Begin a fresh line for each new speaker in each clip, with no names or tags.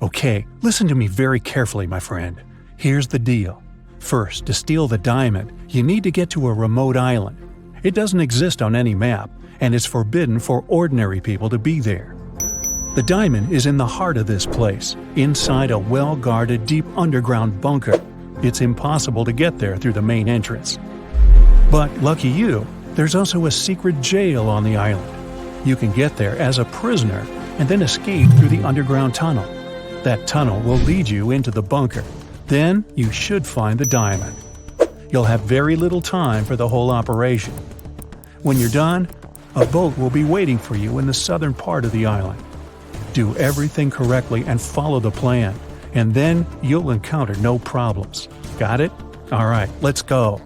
Okay, listen to me very carefully, my friend. Here's the deal. First, to steal the diamond, you need to get to a remote island. It doesn't exist on any map, and it's forbidden for ordinary people to be there. The diamond is in the heart of this place, inside a well-guarded deep underground bunker. It's impossible to get there through the main entrance. But lucky you, there's also a secret jail on the island. You can get there as a prisoner and then escape through the underground tunnel. That tunnel will lead you into the bunker. Then you should find the diamond. You'll have very little time for the whole operation. When you're done, a boat will be waiting for you in the southern part of the island. Do everything correctly and follow the plan, and then you'll encounter no problems. Got it? Alright, let's go.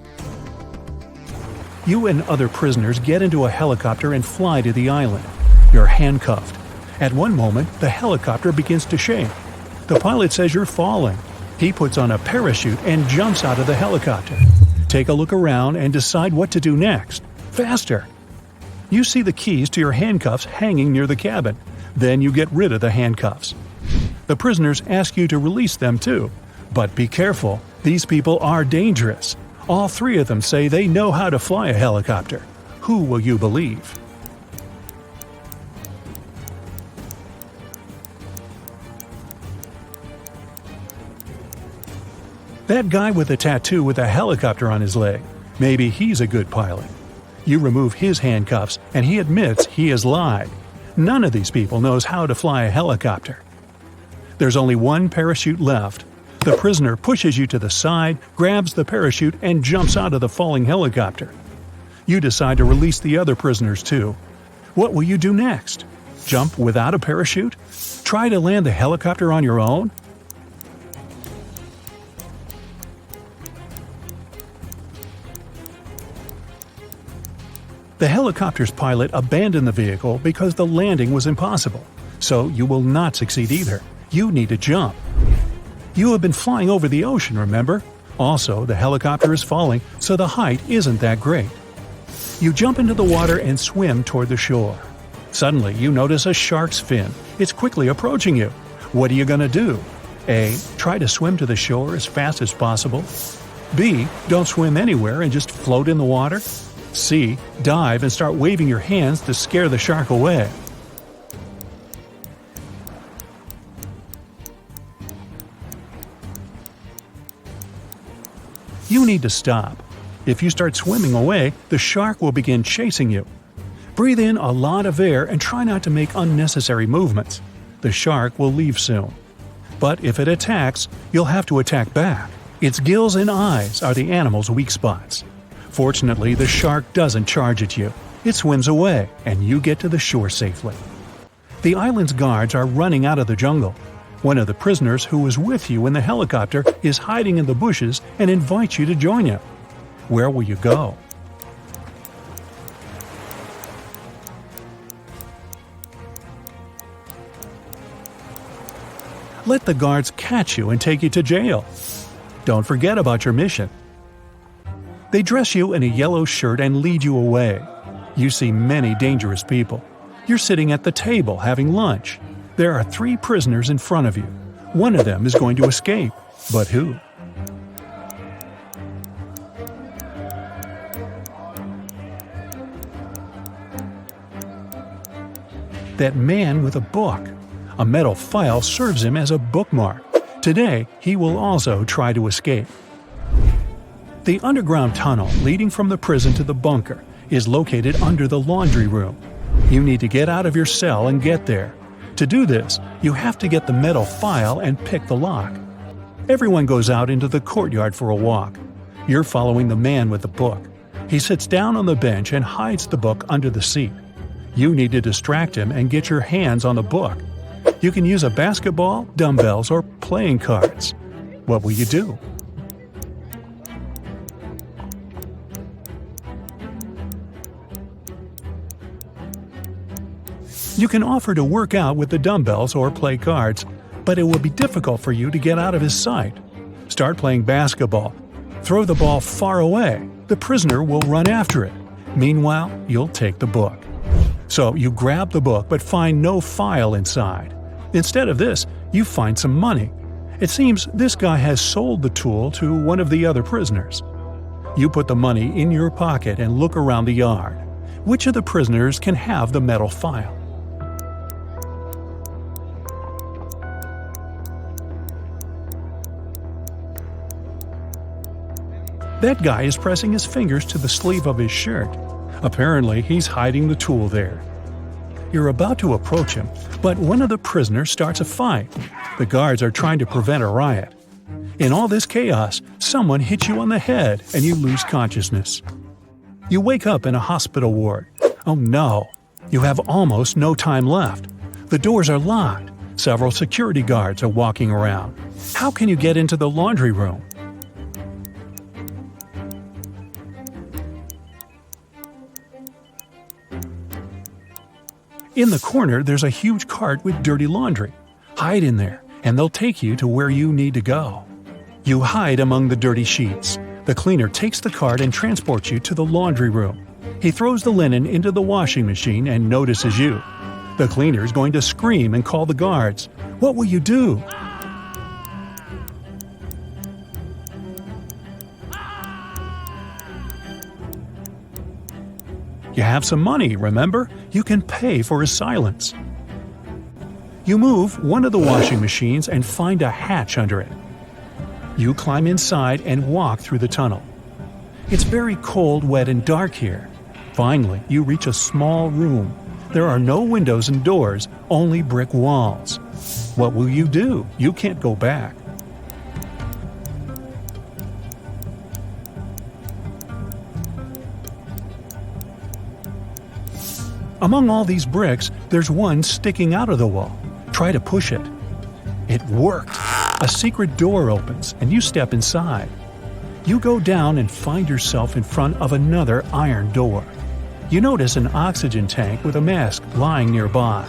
You and other prisoners get into a helicopter and fly to the island. You're handcuffed. At one moment, the helicopter begins to shake. The pilot says you're falling. He puts on a parachute and jumps out of the helicopter. Take a look around and decide what to do next. Faster! You see the keys to your handcuffs hanging near the cabin. Then you get rid of the handcuffs. The prisoners ask you to release them too. But be careful, these people are dangerous. All three of them say they know how to fly a helicopter. Who will you believe? That guy with a tattoo with a helicopter on his leg. Maybe he's a good pilot. You remove his handcuffs and he admits he has lied. None of these people knows how to fly a helicopter. There's only one parachute left. The prisoner pushes you to the side, grabs the parachute, and jumps out of the falling helicopter. You decide to release the other prisoners too. What will you do next? Jump without a parachute? Try to land the helicopter on your own? The helicopter's pilot abandoned the vehicle because the landing was impossible. So you will not succeed either. You need to jump. You have been flying over the ocean, remember? Also, the helicopter is falling, so the height isn't that great. You jump into the water and swim toward the shore. Suddenly, you notice a shark's fin. It's quickly approaching you. What are you going to do? A. Try to swim to the shore as fast as possible. B. Don't swim anywhere and just float in the water. C. Dive and start waving your hands to scare the shark away. You need to stop. If you start swimming away, the shark will begin chasing you. Breathe in a lot of air and try not to make unnecessary movements. The shark will leave soon. But if it attacks, you'll have to attack back. Its gills and eyes are the animal's weak spots. Fortunately, the shark doesn't charge at you. It swims away, and you get to the shore safely. The island's guards are running out of the jungle. One of the prisoners who was with you in the helicopter is hiding in the bushes and invites you to join him. Where will you go? Let the guards catch you and take you to jail. Don't forget about your mission. They dress you in a yellow shirt and lead you away. You see many dangerous people. You're sitting at the table having lunch. There are 3 prisoners in front of you. One of them is going to escape. But who? That man with a book. A metal file serves him as a bookmark. Today, he will also try to escape. The underground tunnel leading from the prison to the bunker is located under the laundry room. You need to get out of your cell and get there. To do this, you have to get the metal file and pick the lock. Everyone goes out into the courtyard for a walk. You're following the man with the book. He sits down on the bench and hides the book under the seat. You need to distract him and get your hands on the book. You can use a basketball, dumbbells, or playing cards. What will you do? You can offer to work out with the dumbbells or play cards, but it will be difficult for you to get out of his sight. Start playing basketball. Throw the ball far away. The prisoner will run after it. Meanwhile, you'll take the book. So you grab the book but find no file inside. Instead of this, you find some money. It seems this guy has sold the tool to one of the other prisoners. You put the money in your pocket and look around the yard. Which of the prisoners can have the metal file? That guy is pressing his fingers to the sleeve of his shirt. Apparently, he's hiding the tool there. You're about to approach him, but one of the prisoners starts a fight. The guards are trying to prevent a riot. In all this chaos, someone hits you on the head and you lose consciousness. You wake up in a hospital ward. Oh no! You have almost no time left. The doors are locked. Several security guards are walking around. How can you get into the laundry room? In the corner, there's a huge cart with dirty laundry. Hide in there, and they'll take you to where you need to go. You hide among the dirty sheets. The cleaner takes the cart and transports you to the laundry room. He throws the linen into the washing machine and notices you. The cleaner's going to scream and call the guards. What will you do? You have some money, remember? You can pay for his silence. You move one of the washing machines and find a hatch under it. You climb inside and walk through the tunnel. It's very cold, wet, and dark here. Finally, you reach a small room. There are no windows and doors, only brick walls. What will you do? You can't go back. Among all these bricks, there's one sticking out of the wall. Try to push it. It worked. A secret door opens, and you step inside. You go down and find yourself in front of another iron door. You notice an oxygen tank with a mask lying nearby.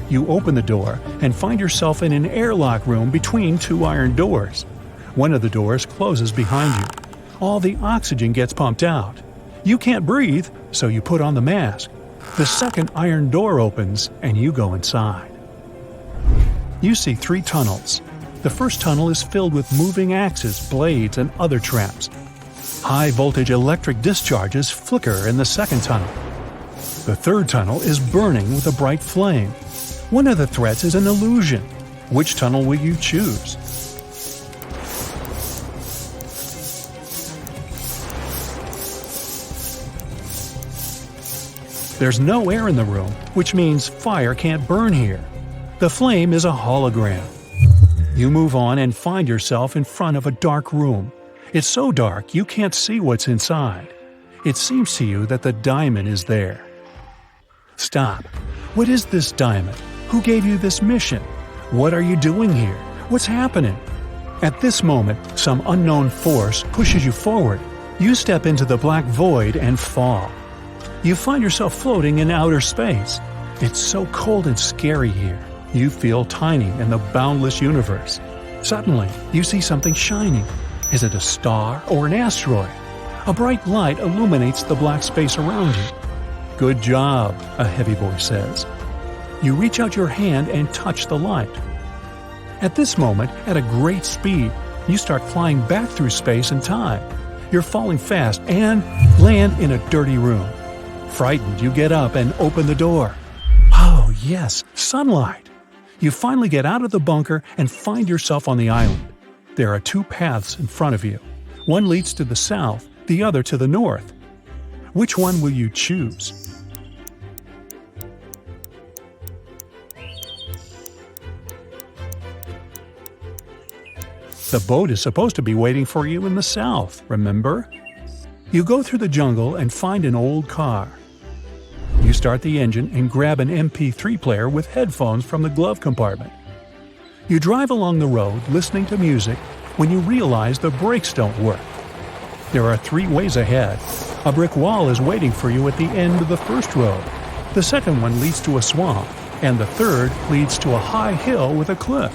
You open the door and find yourself in an airlock room between two iron doors. One of the doors closes behind you. All the oxygen gets pumped out. You can't breathe, so you put on the mask. The second iron door opens, and you go inside. You see 3 tunnels. The first tunnel is filled with moving axes, blades, and other traps. High-voltage electric discharges flicker in the second tunnel. The third tunnel is burning with a bright flame. One of the threats is an illusion. Which tunnel will you choose? There's no air in the room, which means fire can't burn here. The flame is a hologram. You move on and find yourself in front of a dark room. It's so dark you can't see what's inside. It seems to you that the diamond is there. Stop. What is this diamond? Who gave you this mission? What are you doing here? What's happening? At this moment, some unknown force pushes you forward. You step into the black void and fall. You find yourself floating in outer space. It's so cold and scary here. You feel tiny in the boundless universe. Suddenly, you see something shining. Is it a star or an asteroid? A bright light illuminates the black space around you. Good job, a heavy voice says. You reach out your hand and touch the light. At this moment, at a great speed, you start flying back through space and time. You're falling fast and land in a dirty room. Frightened, you get up and open the door. Oh, yes, sunlight! You finally get out of the bunker and find yourself on the island. There are 2 paths in front of you. One leads to the south, the other to the north. Which one will you choose? The boat is supposed to be waiting for you in the south, remember? You go through the jungle and find an old car. You start the engine and grab an MP3 player with headphones from the glove compartment. You drive along the road listening to music when you realize the brakes don't work. There are 3 ways ahead. A brick wall is waiting for you at the end of the first road. The second one leads to a swamp, and the third leads to a high hill with a cliff.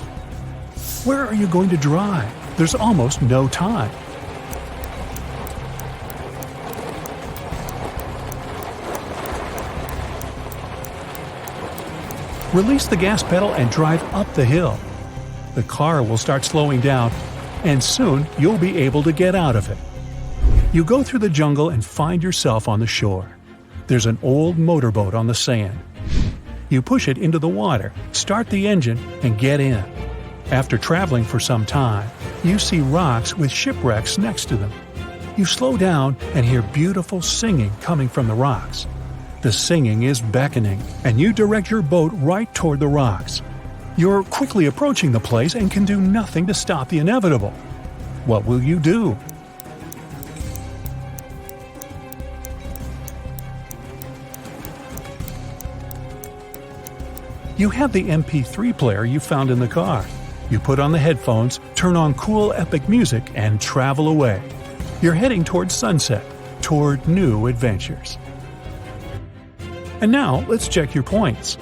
Where are you going to drive? There's almost no time. Release the gas pedal and drive up the hill. The car will start slowing down, and soon you'll be able to get out of it. You go through the jungle and find yourself on the shore. There's an old motorboat on the sand. You push it into the water, start the engine, and get in. After traveling for some time, you see rocks with shipwrecks next to them. You slow down and hear beautiful singing coming from the rocks. The singing is beckoning, and you direct your boat right toward the rocks. You're quickly approaching the place and can do nothing to stop the inevitable. What will you do? You have the MP3 player you found in the car. You put on the headphones, turn on cool epic music, and travel away. You're heading toward sunset, toward new adventures. And now, let's check your points.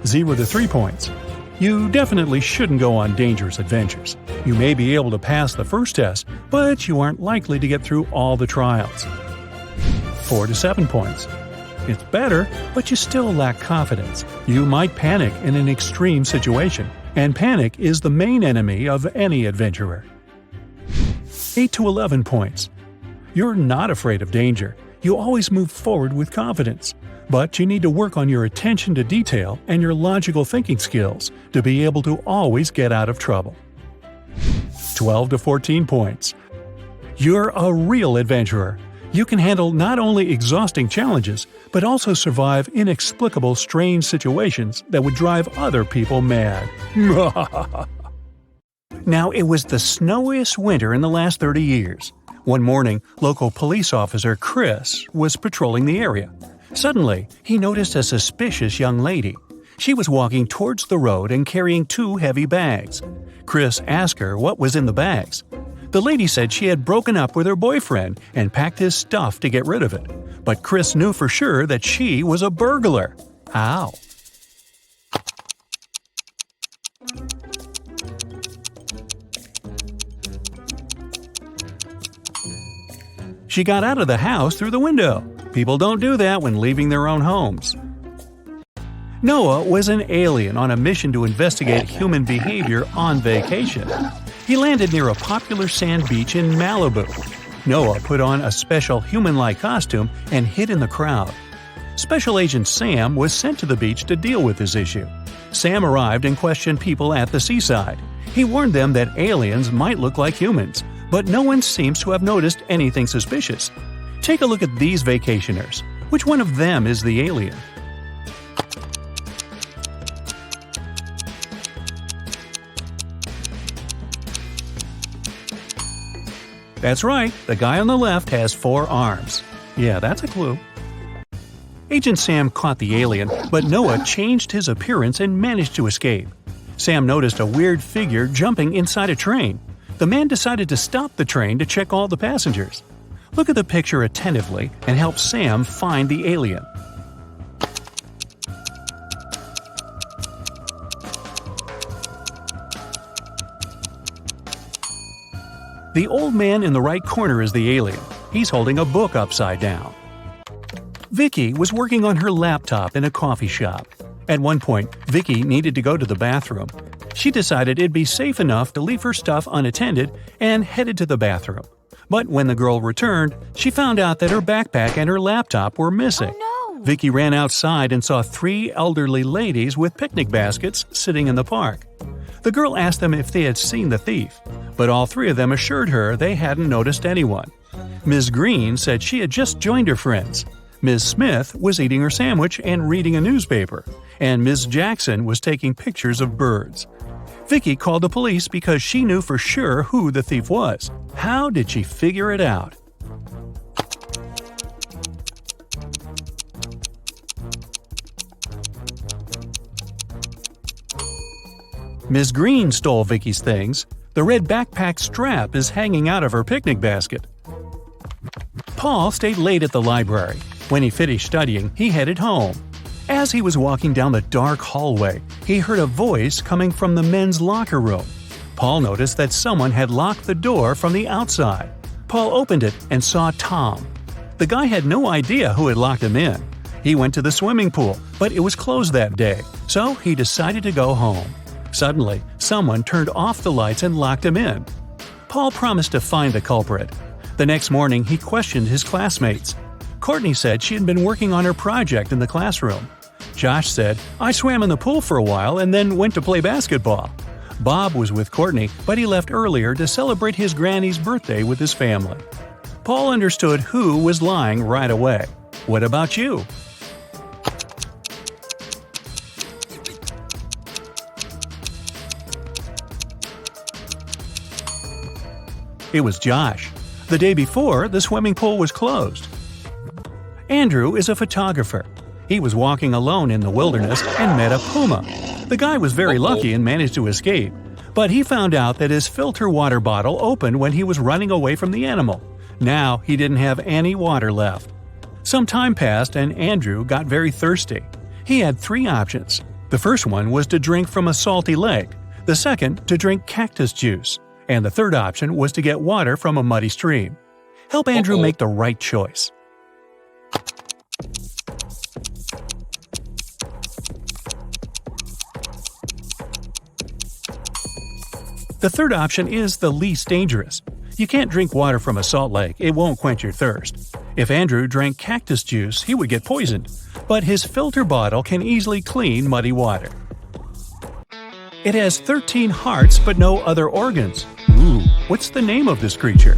0 to 3 points. You definitely shouldn't go on dangerous adventures. You may be able to pass the first test, but you aren't likely to get through all the trials. 4 to 7 points. It's better, but you still lack confidence. You might panic in an extreme situation, and panic is the main enemy of any adventurer. 8 to 11 points. You're not afraid of danger. You always move forward with confidence. But you need to work on your attention to detail and your logical thinking skills to be able to always get out of trouble. 12 to 14 points. You're a real adventurer. You can handle not only exhausting challenges, but also survive inexplicable strange situations that would drive other people mad. Now, it was the snowiest winter in the last 30 years. One morning, local police officer Chris was patrolling the area. Suddenly, he noticed a suspicious young lady. She was walking towards the road and carrying 2 heavy bags. Chris asked her what was in the bags. The lady said she had broken up with her boyfriend and packed his stuff to get rid of it. But Chris knew for sure that she was a burglar. How? She got out of the house through the window. People don't do that when leaving their own homes. Noah was an alien on a mission to investigate human behavior on vacation. He landed near a popular sand beach in Malibu. Noah put on a special human-like costume and hid in the crowd. Special Agent Sam was sent to the beach to deal with this issue. Sam arrived and questioned people at the seaside. He warned them that aliens might look like humans, but no one seems to have noticed anything suspicious. Take a look at these vacationers. Which one of them is the alien? That's right, the guy on the left has 4 arms. Yeah, that's a clue. Agent Sam caught the alien, but Noah changed his appearance and managed to escape. Sam noticed a weird figure jumping inside a train. The man decided to stop the train to check all the passengers. Look at the picture attentively and help Sam find the alien. The old man in the right corner is the alien. He's holding a book upside down. Vicky was working on her laptop in a coffee shop. At one point, Vicky needed to go to the bathroom. She decided it'd be safe enough to leave her stuff unattended and headed to the bathroom. But when the girl returned, she found out that her backpack and her laptop were missing.
Oh, no.
Vicky ran outside and saw 3 elderly ladies with picnic baskets sitting in the park. The girl asked them if they had seen the thief, but all 3 of them assured her they hadn't noticed anyone. Ms. Green said she had just joined her friends. Ms. Smith was eating her sandwich and reading a newspaper, and Ms. Jackson was taking pictures of birds. Vicky called the police because she knew for sure who the thief was. How did she figure it out? Ms. Green stole Vicky's things. The red backpack strap is hanging out of her picnic basket. Paul stayed late at the library. When he finished studying, he headed home. As he was walking down the dark hallway, he heard a voice coming from the men's locker room. Paul noticed that someone had locked the door from the outside. Paul opened it and saw Tom. The guy had no idea who had locked him in. He went to the swimming pool, but it was closed that day, so he decided to go home. Suddenly, someone turned off the lights and locked him in. Paul promised to find the culprit. The next morning, he questioned his classmates. Courtney said she had been working on her project in the classroom. Josh said, "I swam in the pool for a while and then went to play basketball." Bob was with Courtney, but he left earlier to celebrate his granny's birthday with his family. Paul understood who was lying right away. What about you? It was Josh. The day before, the swimming pool was closed. Andrew is a photographer. He was walking alone in the wilderness and met a puma. The guy was very lucky and managed to escape, but he found out that his filter water bottle opened when he was running away from the animal. Now he didn't have any water left. Some time passed and Andrew got very thirsty. He had 3 options. The first one was to drink from a salty lake, the second to drink cactus juice, and the third option was to get water from a muddy stream. Help Andrew make the right choice. The third option is the least dangerous. You can't drink water from a salt lake, it won't quench your thirst. If Andrew drank cactus juice, he would get poisoned, but his filter bottle can easily clean muddy water. It has 13 hearts but no other organs. Ooh, what's the name of this creature?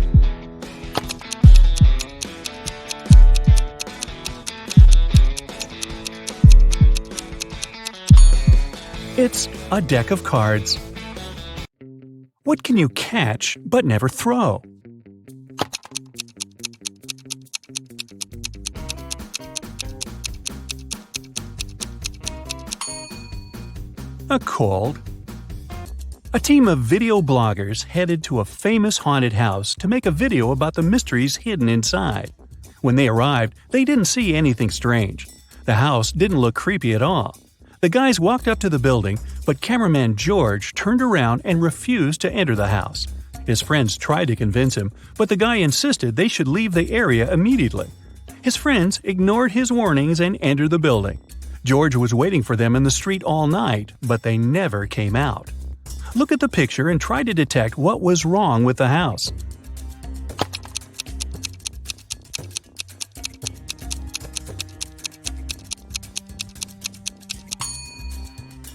It's a deck of cards. What can you catch but never throw? A cold. A team of video bloggers headed to a famous haunted house to make a video about the mysteries hidden inside. When they arrived, they didn't see anything strange. The house didn't look creepy at all. The guys walked up to the building, but cameraman George turned around and refused to enter the house. His friends tried to convince him, but the guy insisted they should leave the area immediately. His friends ignored his warnings and entered the building. George was waiting for them in the street all night, but they never came out. Look at the picture and try to detect what was wrong with the house.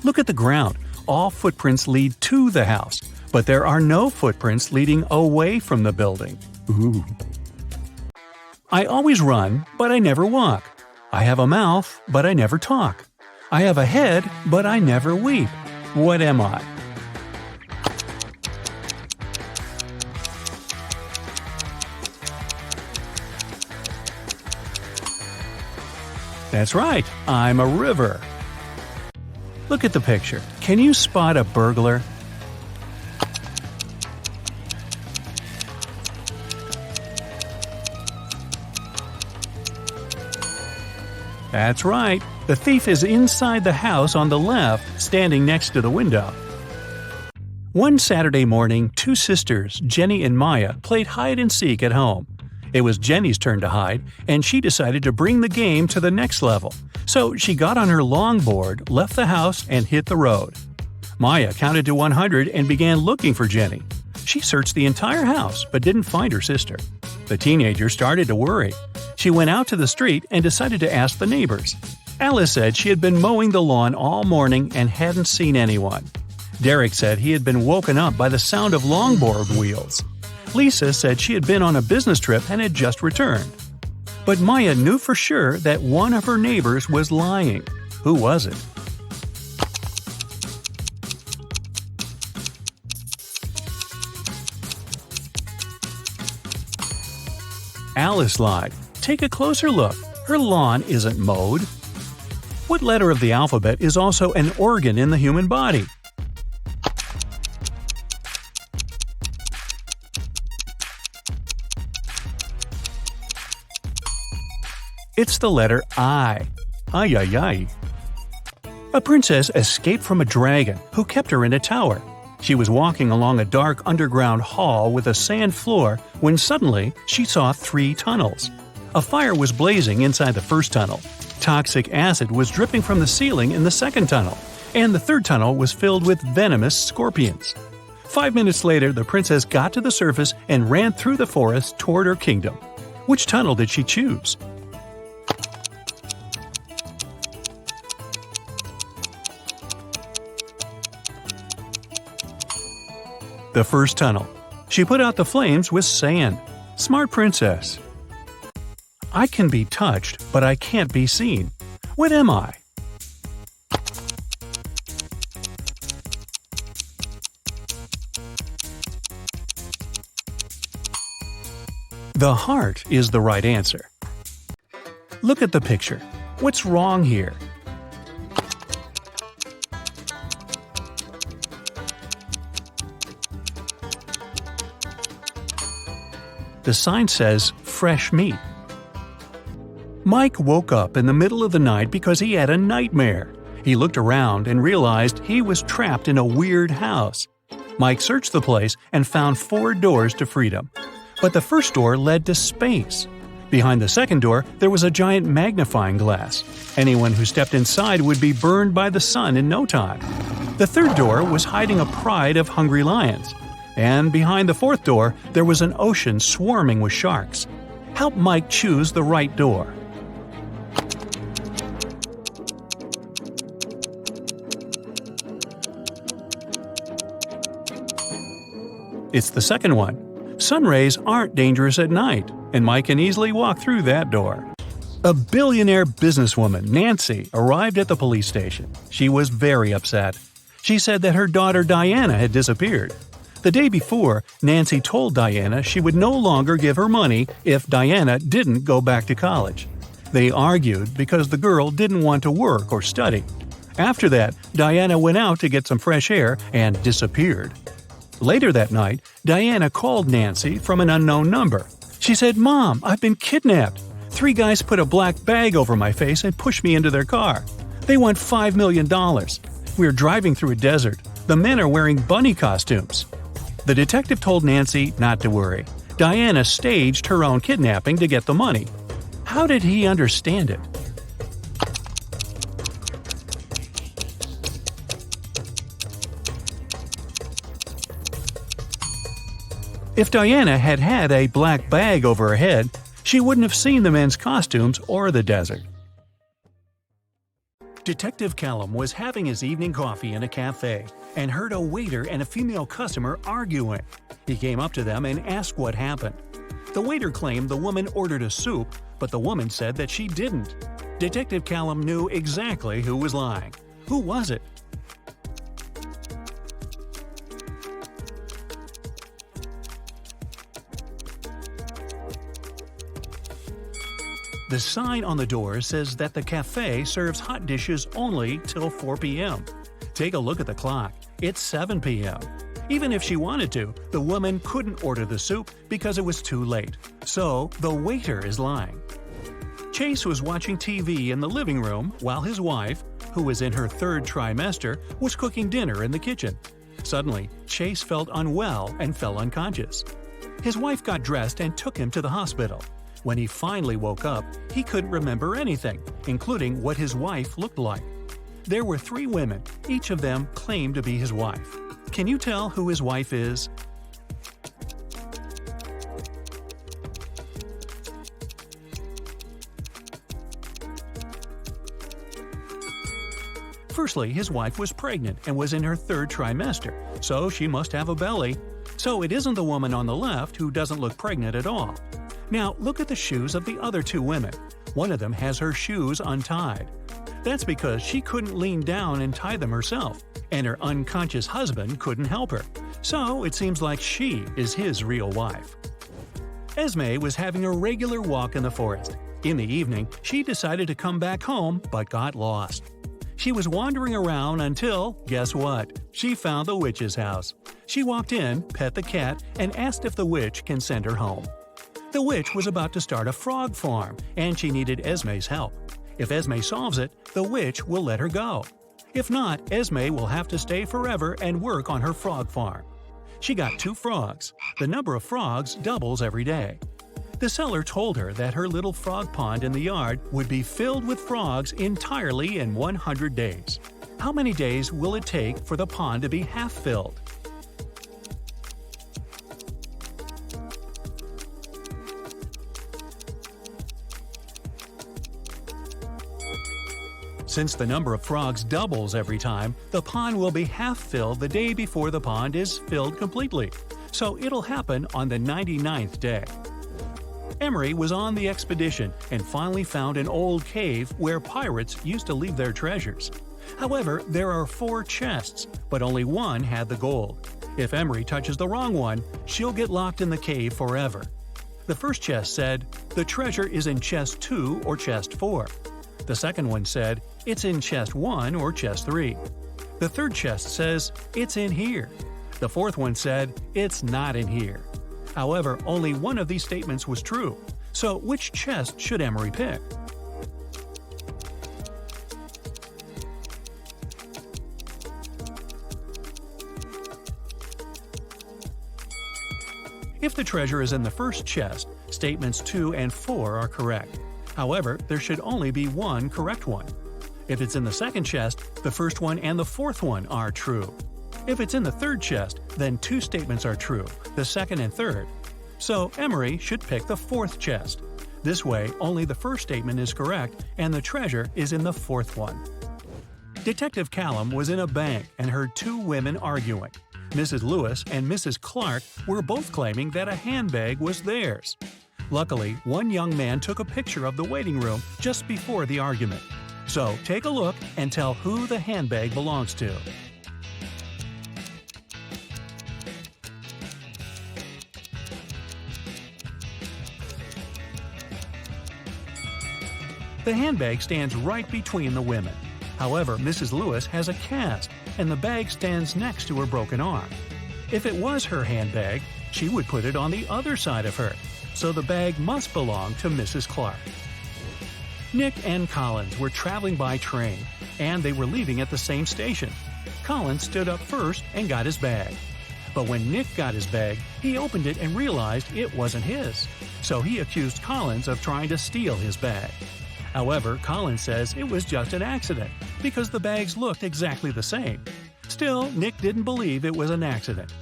Look at the ground. All footprints lead to the house, but there are no footprints leading away from the building. Ooh. I always run, but I never walk. I have a mouth, but I never talk. I have a head, but I never weep. What am I? That's right, I'm a river. Look at the picture. Can you spot a burglar? That's right. The thief is inside the house on the left, standing next to the window. One Saturday morning, 2 sisters, Jenny and Maya, played hide-and-seek at home. It was Jenny's turn to hide, and she decided to bring the game to the next level. So she got on her longboard, left the house, and hit the road. Maya counted to 100 and began looking for Jenny. She searched the entire house but didn't find her sister. The teenager started to worry. She went out to the street and decided to ask the neighbors. Alice said she had been mowing the lawn all morning and hadn't seen anyone. Derek said he had been woken up by the sound of longboard wheels. Lisa said she had been on a business trip and had just returned. But Maya knew for sure that one of her neighbors was lying. Who was it? Alice lied. Take a closer look. Her lawn isn't mowed. What letter of the alphabet is also an organ in the human body? It's the letter I. Ay, ay, ay. A princess escaped from a dragon who kept her in a tower. She was walking along a dark underground hall with a sand floor when suddenly she saw 3 tunnels. A fire was blazing inside the first tunnel. Toxic acid was dripping from the ceiling in the second tunnel, and the third tunnel was filled with venomous scorpions. 5 minutes later, the princess got to the surface and ran through the forest toward her kingdom. Which tunnel did she choose? The first tunnel. She put out the flames with sand. Smart princess. I can be touched, but I can't be seen. What am I? The heart is the right answer. Look at the picture. What's wrong here? The sign says fresh meat. Mike woke up in the middle of the night because he had a nightmare. He looked around and realized he was trapped in a weird house. Mike searched the place and found 4 doors to freedom. But the first door led to space. Behind the second door, there was a giant magnifying glass. Anyone who stepped inside would be burned by the sun in no time. The third door was hiding a pride of hungry lions. And behind the fourth door, there was an ocean swarming with sharks. Help Mike choose the right door. It's the second one. Sun rays aren't dangerous at night, and Mike can easily walk through that door. A billionaire businesswoman, Nancy, arrived at the police station. She was very upset. She said that her daughter Diana had disappeared. The day before, Nancy told Diana she would no longer give her money if Diana didn't go back to college. They argued because the girl didn't want to work or study. After that, Diana went out to get some fresh air and disappeared. Later that night, Diana called Nancy from an unknown number. She said, "Mom, I've been kidnapped. 3 guys put a black bag over my face and pushed me into their car. They want $5 million. We're driving through a desert. The men are wearing bunny costumes." The detective told Nancy not to worry. Diana staged her own kidnapping to get the money. How did he understand it? If Diana had had a black bag over her head, she wouldn't have seen the men's costumes or the desert. Detective Callum was having his evening coffee in a cafe and heard a waiter and a female customer arguing. He came up to them and asked what happened. The waiter claimed the woman ordered a soup, but the woman said that she didn't. Detective Callum knew exactly who was lying. Who was it? The sign on the door says that the cafe serves hot dishes only till 4 p.m. Take a look at the clock. It's 7 p.m. Even if she wanted to, the woman couldn't order the soup because it was too late. So, the waiter is lying. Chase was watching TV in the living room while his wife, who was in her 3rd trimester, was cooking dinner in the kitchen. Suddenly, Chase felt unwell and fell unconscious. His wife got dressed and took him to the hospital. When he finally woke up, he couldn't remember anything, including what his wife looked like. There were 3 women, each of them claimed to be his wife. Can you tell who his wife is? Firstly, his wife was pregnant and was in her 3rd trimester, so she must have a belly. So it isn't the woman on the left who doesn't look pregnant at all. Now, look at the shoes of the other 2 women. One of them has her shoes untied. That's because she couldn't lean down and tie them herself, and her unconscious husband couldn't help her. So it seems like she is his real wife. Esme was having a regular walk in the forest. In the evening, she decided to come back home but got lost. She was wandering around until, guess what? She found the witch's house. She walked in, pet the cat, and asked if the witch can send her home. The witch was about to start a frog farm, and she needed Esme's help. If Esme solves it, the witch will let her go. If not, Esme will have to stay forever and work on her frog farm. She got 2 frogs. The number of frogs doubles every day. The seller told her that her little frog pond in the yard would be filled with frogs entirely in 100 days. How many days will it take for the pond to be half filled? Since the number of frogs doubles every time, the pond will be half filled the day before the pond is filled completely. So it'll happen on the 99th day. Emery was on the expedition and finally found an old cave where pirates used to leave their treasures. However, there are 4 chests, but only one had the gold. If Emery touches the wrong one, she'll get locked in the cave forever. The first chest said, "The treasure is in chest 2 or chest 4." The second one said, "It's in chest 1 or chest 3." The third chest says, "It's in here." The fourth one said, "It's not in here." However, only one of these statements was true. So which chest should Emery pick? If the treasure is in the first chest, statements 2 and 4 are correct. However, there should only be one correct one. If it's in the second chest, the first one and the fourth one are true. If it's in the third chest, then 2 statements are true, the second and third. So Emery should pick the fourth chest. This way, only the first statement is correct and the treasure is in the fourth one. Detective Callum was in a bank and heard 2 women arguing. Mrs. Lewis and Mrs. Clark were both claiming that a handbag was theirs. Luckily, one young man took a picture of the waiting room just before the argument. So take a look and tell who the handbag belongs to. The handbag stands right between the women. However, Mrs. Lewis has a cast, and the bag stands next to her broken arm. If it was her handbag, she would put it on the other side of her, so the bag must belong to Mrs. Clark. Nick and Collins were traveling by train, and they were leaving at the same station. Collins stood up first and got his bag. But when Nick got his bag, he opened it and realized it wasn't his. So he accused Collins of trying to steal his bag. However, Collins says it was just an accident, because the bags looked exactly the same. Still, Nick didn't believe it was an accident.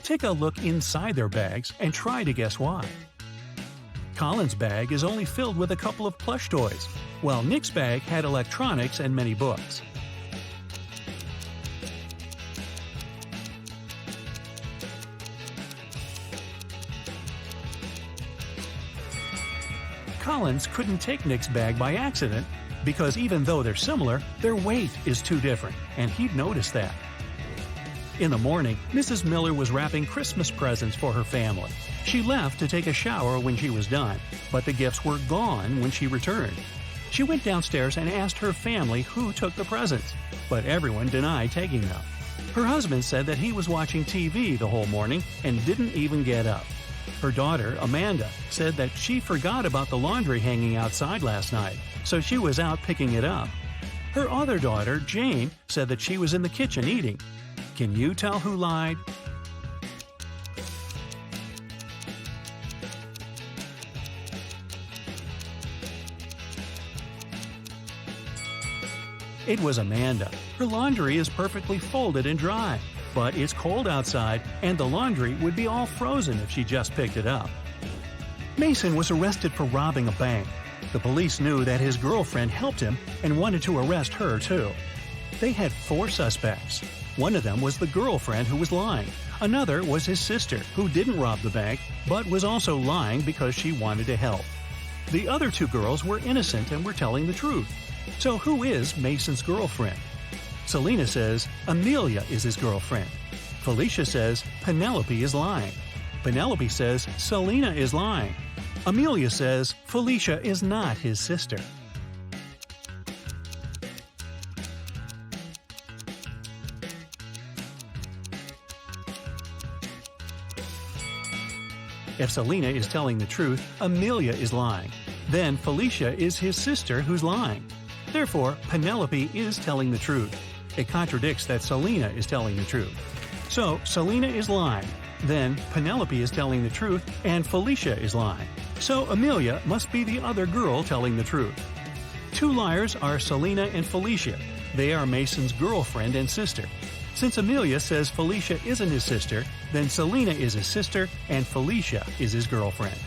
Take a look inside their bags and try to guess why. Collins' bag is only filled with a couple of plush toys, while Nick's bag had electronics and many books. Collins couldn't take Nick's bag by accident because even though they're similar, their weight is too different, and he'd noticed that. In the morning, Mrs. Miller was wrapping Christmas presents for her family. She left to take a shower when she was done, but the gifts were gone when she returned. She went downstairs and asked her family who took the presents, but everyone denied taking them. Her husband said that he was watching TV the whole morning and didn't even get up. Her daughter, Amanda, said that she forgot about the laundry hanging outside last night, so she was out picking it up. Her other daughter, Jane, said that she was in the kitchen eating. Can you tell who lied? It was Amanda. Her laundry is perfectly folded and dry, but it's cold outside and the laundry would be all frozen if she just picked it up. Mason was arrested for robbing a bank. The police knew that his girlfriend helped him and wanted to arrest her too. They had 4 suspects. One of them was the girlfriend who was lying. Another was his sister, who didn't rob the bank, but was also lying because she wanted to help. The other 2 girls were innocent and were telling the truth. So who is Mason's girlfriend? Selena says Amelia is his girlfriend. Felicia says Penelope is lying. Penelope says Selena is lying. Amelia says Felicia is not his sister. If Selena is telling the truth, Amelia is lying. Then Felicia is his sister who's lying. Therefore, Penelope is telling the truth. It contradicts that Selena is telling the truth. So, Selena is lying. Then, Penelope is telling the truth and Felicia is lying. So Amelia must be the other girl telling the truth. Two liars are Selena and Felicia. They are Mason's girlfriend and sister. Since Amelia says Felicia isn't his sister, then Selena is his sister and Felicia is his girlfriend.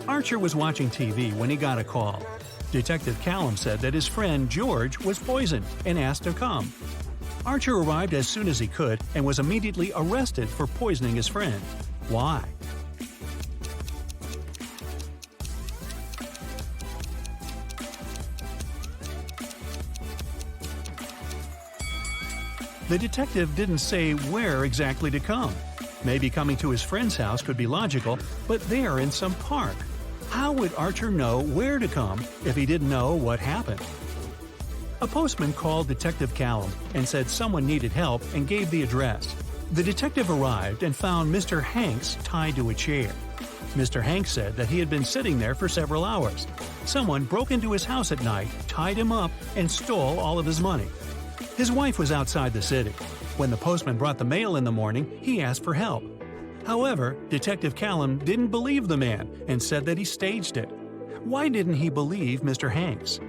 Archer was watching TV when he got a call. Detective Callum said that his friend George was poisoned and asked to come. Archer arrived as soon as he could and was immediately arrested for poisoning his friend. Why? The detective didn't say where exactly to come. Maybe coming to his friend's house could be logical, but they're in some park. How would Archer know where to come if he didn't know what happened? A postman called Detective Callum and said someone needed help and gave the address. The detective arrived and found Mr. Hanks tied to a chair. Mr. Hanks said that he had been sitting there for several hours. Someone broke into his house at night, tied him up, and stole all of his money. His wife was outside the city. When the postman brought the mail in the morning, he asked for help. However, Detective Callum didn't believe the man and said that he staged it. Why didn't he believe Mr. Hanks?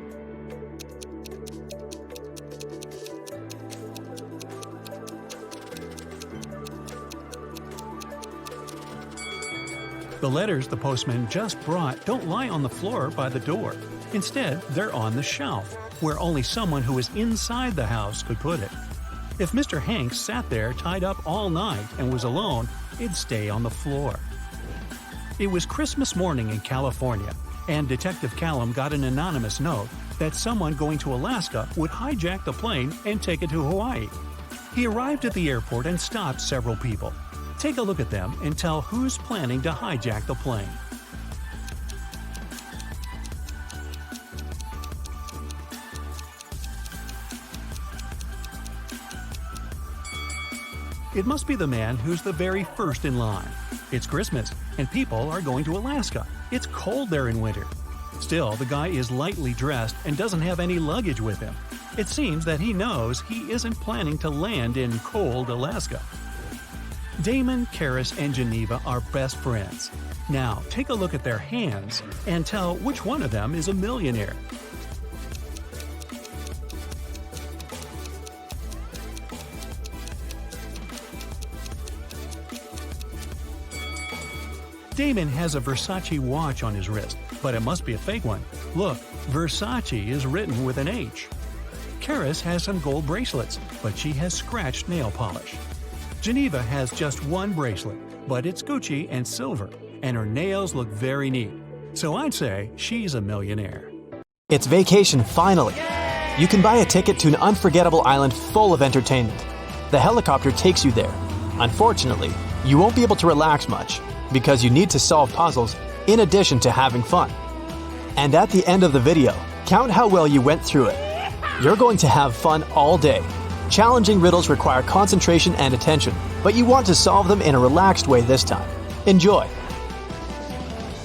The letters the postman just brought don't lie on the floor by the door. Instead, they're on the shelf, where only someone who is inside the house could put it. If Mr. Hanks sat there tied up all night and was alone, it'd stay on the floor. It was Christmas morning in California, and Detective Callum got an anonymous note that someone going to Alaska would hijack the plane and take it to Hawaii. He arrived at the airport and stopped several people. Take a look at them and tell who's planning to hijack the plane. It must be the man who's the very first in line. It's Christmas, and people are going to Alaska. It's cold there in winter. Still, the guy is lightly dressed and doesn't have any luggage with him. It seems that he knows he isn't planning to land in cold Alaska. Damon, Karis, and Geneva are best friends. Now, take a look at their hands and tell which one of them is a millionaire. Damon has a Versace watch on his wrist, but it must be a fake one. Look, Versace is written with an H. Karis has some gold bracelets, but she has scratched nail polish. Geneva has just one bracelet, but it's Gucci and silver, and her nails look very neat. So I'd say she's a millionaire.
It's vacation finally. You can buy a ticket to an unforgettable island full of entertainment. The helicopter takes you there. Unfortunately, you won't be able to relax much because you need to solve puzzles in addition to having fun. And at the end of the video, count how well you went through it. You're going to have fun all day. Challenging riddles require concentration and attention, but you want to solve them in a relaxed way this time. Enjoy!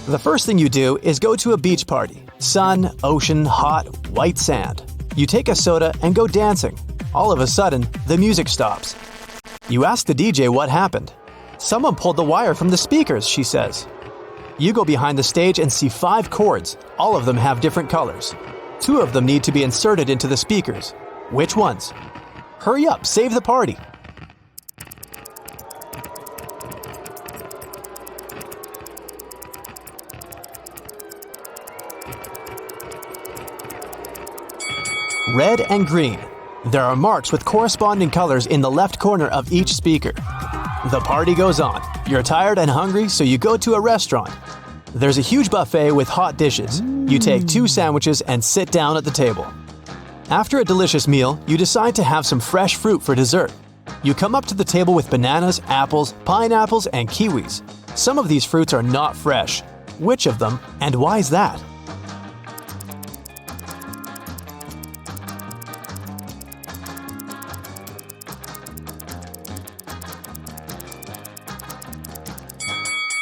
The first thing you do is go to a beach party. Sun, ocean, hot, white sand. You take a soda and go dancing. All of a sudden, the music stops. You ask the DJ what happened. Someone pulled the wire from the speakers, she says. You go behind the stage and see 5 cords. All of them have different colors. 2 of them need to be inserted into the speakers. Which ones? Hurry up, save the party! Red and green. There are marks with corresponding colors in the left corner of each speaker. The party goes on. You're tired and hungry, so you go to a restaurant. There's a huge buffet with hot dishes. You take 2 sandwiches and sit down at the table. After a delicious meal, you decide to have some fresh fruit for dessert. You come up to the table with bananas, apples, pineapples, and kiwis. Some of these fruits are not fresh. Which of them, and why is that?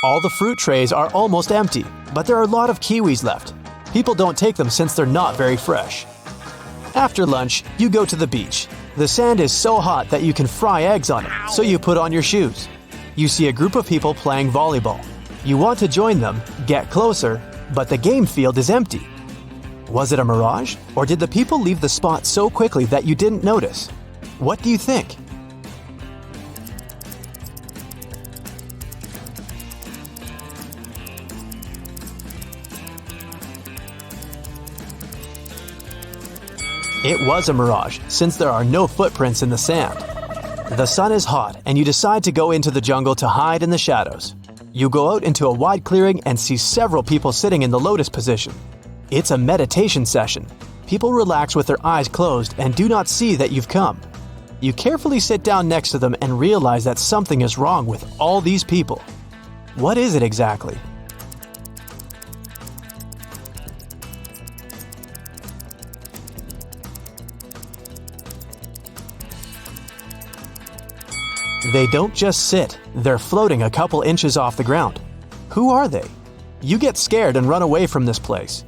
All the fruit trays are almost empty, but there are a lot of kiwis left. People don't take them since they're not very fresh. After lunch, you go to the beach. The sand is so hot that you can fry eggs on it, so you put on your shoes. You see a group of people playing volleyball. You want to join them, get closer, but the game field is empty. Was it a mirage, or did the people leave the spot so quickly that you didn't notice? What do you think? It was a mirage, since there are no footprints in the sand. The sun is hot, and you decide to go into the jungle to hide in the shadows. You go out into a wide clearing and see several people sitting in the lotus position. It's a meditation session. People relax with their eyes closed and do not see that you've come. You carefully sit down next to them and realize that something is wrong with all these people. What is it exactly? They don't just sit, they're floating a couple inches off the ground. Who are they? You get scared and run away from this place.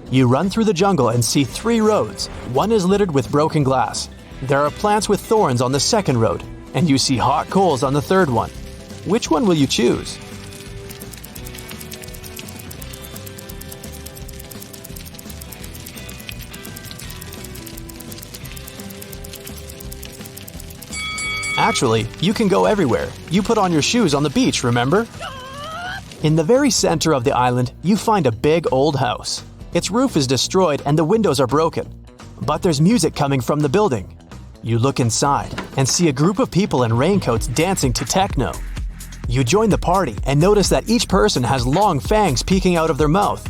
You run through the jungle and see 3 roads. One is littered with broken glass. There are plants with thorns on the second road, and you see hot coals on the third one. Which one will you choose? Actually, you can go everywhere. You put on your shoes on the beach, remember? In the very center of the island, you find a big old house. Its roof is destroyed and the windows are broken. But there's music coming from the building. You look inside and see a group of people in raincoats dancing to techno. You join the party and notice that each person has long fangs peeking out of their mouth.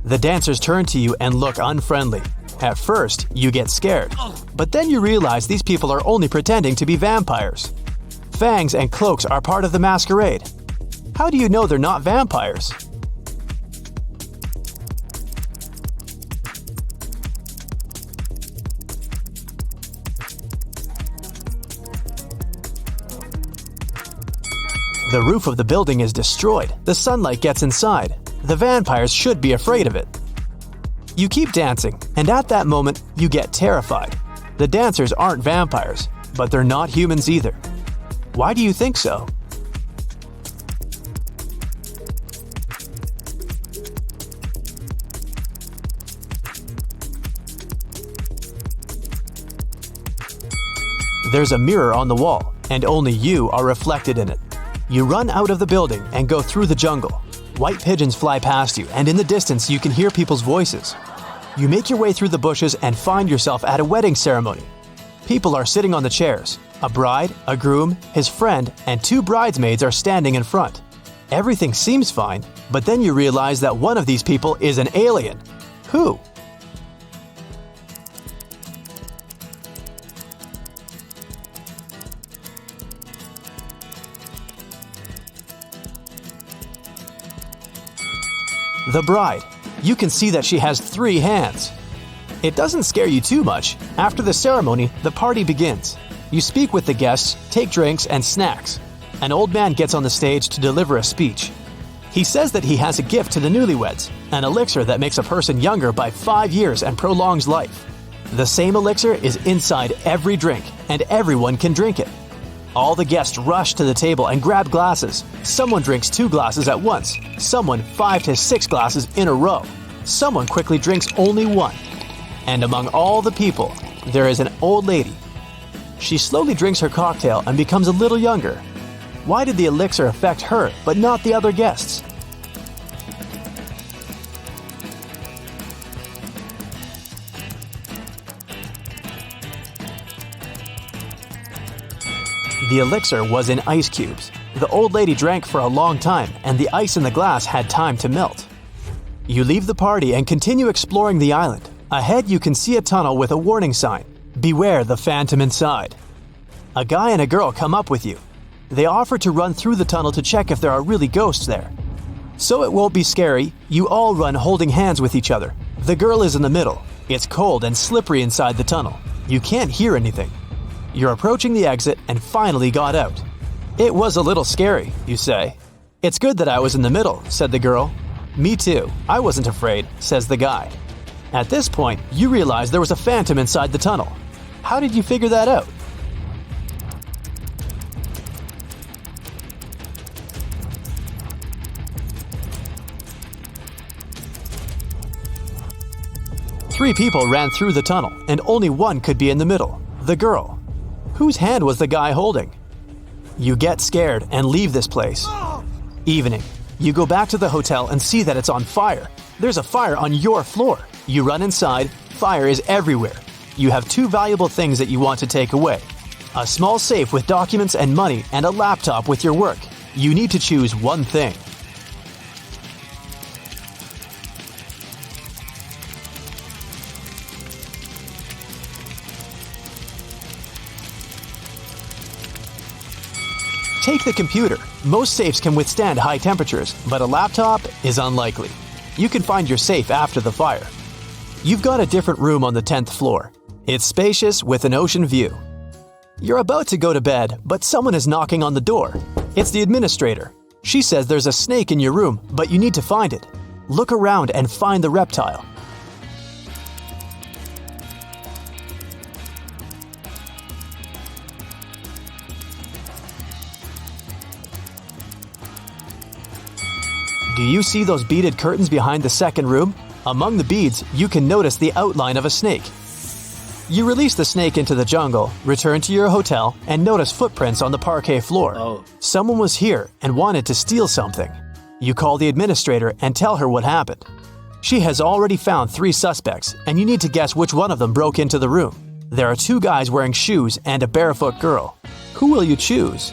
The dancers turn to you and look unfriendly. At first, you get scared, but then you realize these people are only pretending to be vampires. Fangs and cloaks are part of the masquerade. How do you know they're not vampires? The roof of the building is destroyed. The sunlight gets inside. The vampires should be afraid of it. You keep dancing, and at that moment, you get terrified. The dancers aren't vampires, but they're not humans either. Why do you think so? There's a mirror on the wall, and only you are reflected in it. You run out of the building and go through the jungle. White pigeons fly past you, and in the distance you can hear people's voices. You make your way through the bushes and find yourself at a wedding ceremony. People are sitting on the chairs. A bride, a groom, his friend, and 2 bridesmaids are standing in front. Everything seems fine, but then you realize that one of these people is an alien. Who? The bride. You can see that she has 3 hands. It doesn't scare you too much. After the ceremony, the party begins. You speak with the guests, take drinks and snacks. An old man gets on the stage to deliver a speech. He says that he has a gift to the newlyweds, an elixir that makes a person younger by 5 years and prolongs life. The same elixir is inside every drink, and everyone can drink it. All the guests rush to the table and grab glasses. Someone drinks 2 glasses at once. Someone 5 to 6 glasses in a row. Someone quickly drinks only 1. And among all the people, there is an old lady. She slowly drinks her cocktail and becomes a little younger. Why did the elixir affect her, but not the other guests? The elixir was in ice cubes. The old lady drank for a long time, and the ice in the glass had time to melt. You leave the party and continue exploring the island. Ahead you can see a tunnel with a warning sign. Beware the phantom inside. A guy and a girl come up with you. They offer to run through the tunnel to check if there are really ghosts there. So it won't be scary, you all run holding hands with each other. The girl is in the middle. It's cold and slippery inside the tunnel. You can't hear anything. You're approaching the exit and finally got out. It was a little scary, you say. It's good that I was in the middle, said the girl. Me too. I wasn't afraid, says the guy. At this point, you realize there was a phantom inside the tunnel. How did you figure that out? 3 people ran through the tunnel, and only one could be in the middle, the girl. Whose hand was the guy holding? You get scared and leave this place. Evening. You go back to the hotel and see that it's on fire. There's a fire on your floor. You run inside. Fire is everywhere. You have 2 valuable things that you want to take away. A small safe with documents and money and a laptop with your work. You need to choose one thing. Take the computer. Most safes can withstand high temperatures, but a laptop is unlikely. You can find your safe after the fire. You've got a different room on the 10th floor. It's spacious with an ocean view. You're about to go to bed, but someone is knocking on the door. It's the administrator. She says there's a snake in your room, but you need to find it. Look around and find the reptile. Do you see those beaded curtains behind the second room? Among the beads, you can notice the outline of a snake. You release the snake into the jungle, return to your hotel, and notice footprints on the parquet floor. Someone was here and wanted to steal something. You call the administrator and tell her what happened. She has already found 3 suspects, and you need to guess which one of them broke into the room. There are 2 guys wearing shoes and a barefoot girl. Who will you choose?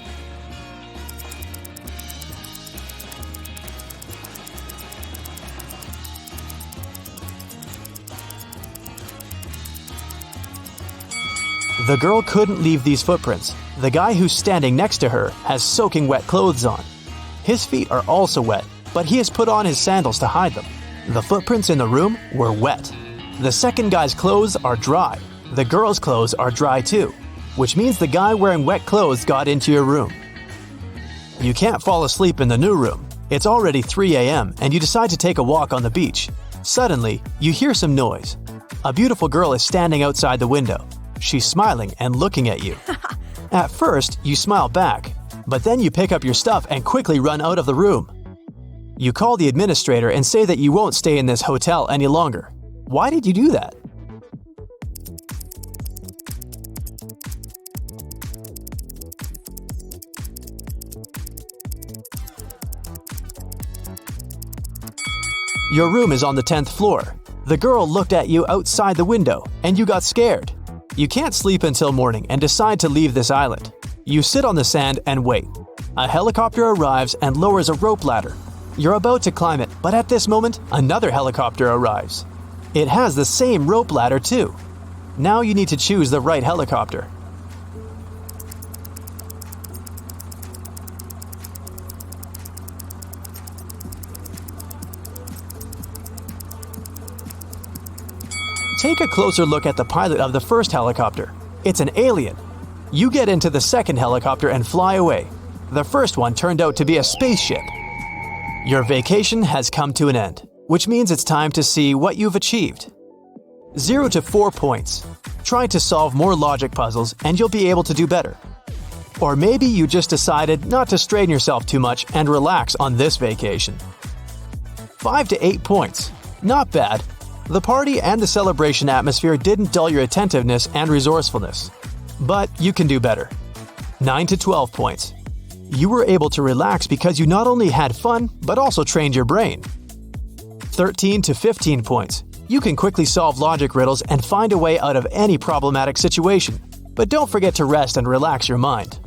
The girl couldn't leave these footprints. The guy who's standing next to her has soaking wet clothes on. His feet are also wet, but he has put on his sandals to hide them. The footprints in the room were wet. The second guy's clothes are dry. The girl's clothes are dry too, which means the guy wearing wet clothes got into your room. You can't fall asleep in the new room. It's already 3 a.m. and you decide to take a walk on the beach. Suddenly, you hear some noise. A beautiful girl is standing outside the window. She's smiling and looking at you. At first, you smile back, but then you pick up your stuff and quickly run out of the room. You call the administrator and say that you won't stay in this hotel any longer. Why did you do that? Your room is on the 10th floor. The girl looked at you outside the window, and you got scared. You can't sleep until morning and decide to leave this island. You sit on the sand and wait. A helicopter arrives and lowers a rope ladder. You're about to climb it, but at this moment, another helicopter arrives. It has the same rope ladder too. Now you need to choose the right helicopter. Take a closer look at the pilot of the first helicopter. It's an alien. You get into the second helicopter and fly away. The first one turned out to be a spaceship. Your vacation has come to an end, which means it's time to see what you've achieved. 0 to 4 points. Try to solve more logic puzzles and you'll be able to do better. Or maybe you just decided not to strain yourself too much and relax on this vacation. 5 to 8 points. Not bad. The party and the celebration atmosphere didn't dull your attentiveness and resourcefulness. But you can do better. 9 to 12 points. You were able to relax because you not only had fun, but also trained your brain. 13 to 15 points. You can quickly solve logic riddles and find a way out of any problematic situation. But don't forget to rest and relax your mind.